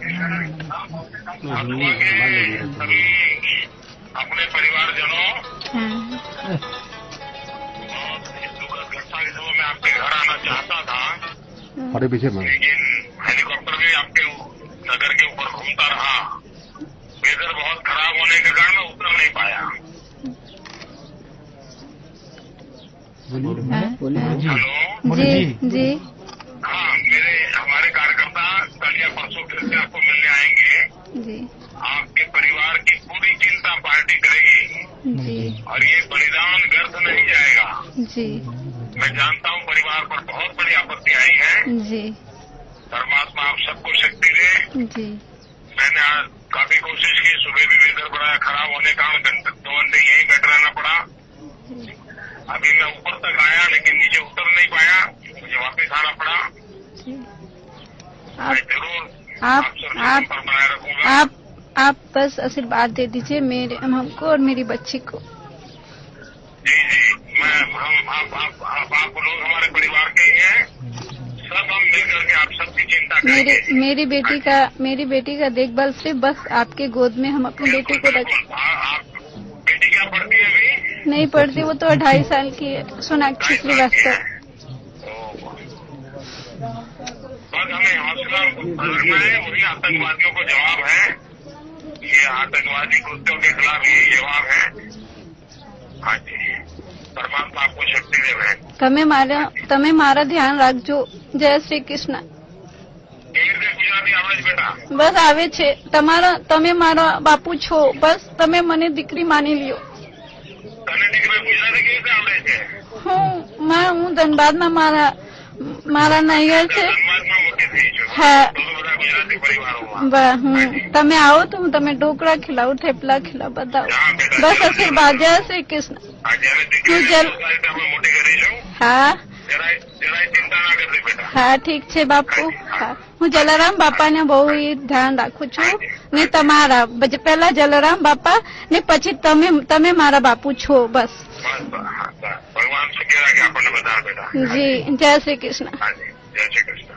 सभी अपने परिवारजनों इस दुखद घटना के समय मैं आपके घर आना चाहता था, लेकिन हेलीकॉप्टर भी आपके नगर के ऊपर घूमता रहा। वेदर बहुत खराब होने के कारण मैं उतर नहीं पाया। हेलो जी जी हाँ, हमारे कार्यकर्ता कल या परसों फिर से आपको मिलने आएंगे। जी आपके परिवार की पूरी चिंता पार्टी करेगी जी और ये बलिदान व्यर्थ नहीं जाएगा। जी मैं जानता हूँ परिवार पर बहुत बड़ी आपत्ति आई है। जी परमात्मा आप सबको शक्ति दे। जी मैंने आज काफी कोशिश की, सुबह भी वेदर बड़ा खराब होने के कारण 2 घंटे यहीं बैठ रहना पड़ा। अभी मैं ऊपर तक आया लेकिन नीचे उतर नहीं पाया, मुझे वापस आना पड़ा। मैं जरूर आपसे संपर्क बनाए रखूंगा। आप बस आशीर्वाद दे दीजिए मेरे हमको और मेरी बच्ची को। जी जी, आप लोग हमारे परिवार के ही हैं। सब हम मिलकर के आप सबकी चिंता करेंगे। मेरी बेटी का देखभाल सिर्फ बस आपके गोद में हम अपनी बेटी को रख। आप बेटी क्या पढ़ती है अभी? नहीं पढ़ती, वो तो 2.5 साल की है, सोनाक्षी श्रीवास्तव। बस हमें हौसला रखना है, वही आतंकवादियों को जवाब है। ये आतंकवादी कृत्यों के खिलाफ यही जवाब है। हाँ जी, परमात्मा आपको शक्ति देवे। તમે મારા ધ્યાન રાખજો। જય શ્રી કૃષ્ણ। કેવી રીતે ગુજરાતી આવડે છે બેટા? બસ આવે છે। તમે મારા બાપુ છો, બસ તમે મને દીકરી માની લ્યો। તને દીકરી ગુજરાતી કેવી રીતે આવડે છે? હું ધનબાદમાં મારા નૈયર છે। ધનબાદમાં મોટી થઈ છું। હા, તો બધા ગુજરાતી પરિવારોમાં। તમે આવો તો હું તમે ઢોકળા ખીલાવું, થેપલા ખીલાવું, બતાવું। હા બેટા, બસ આશીર્વાદ। જય શ્રી કૃષ્ણ। હા, જયારે દીકરી આપણે મોટી કરીશું। હા જરાય ચિંતા ના કરતી બેટા। હા ઠીક છે બાપુ। હા, હું જલારામ બાપાને બહુ ધ્યાન રાખું છું ને તમારા પહેલા જલારામ બાપા ને પછી તમે મારા બાપુ છો। બસ ભગવાન શક્ય રાખે આપણને બધા બેટા। જી, જય શ્રી કૃષ્ણ। હા જી, જય શ્રી કૃષ્ણ।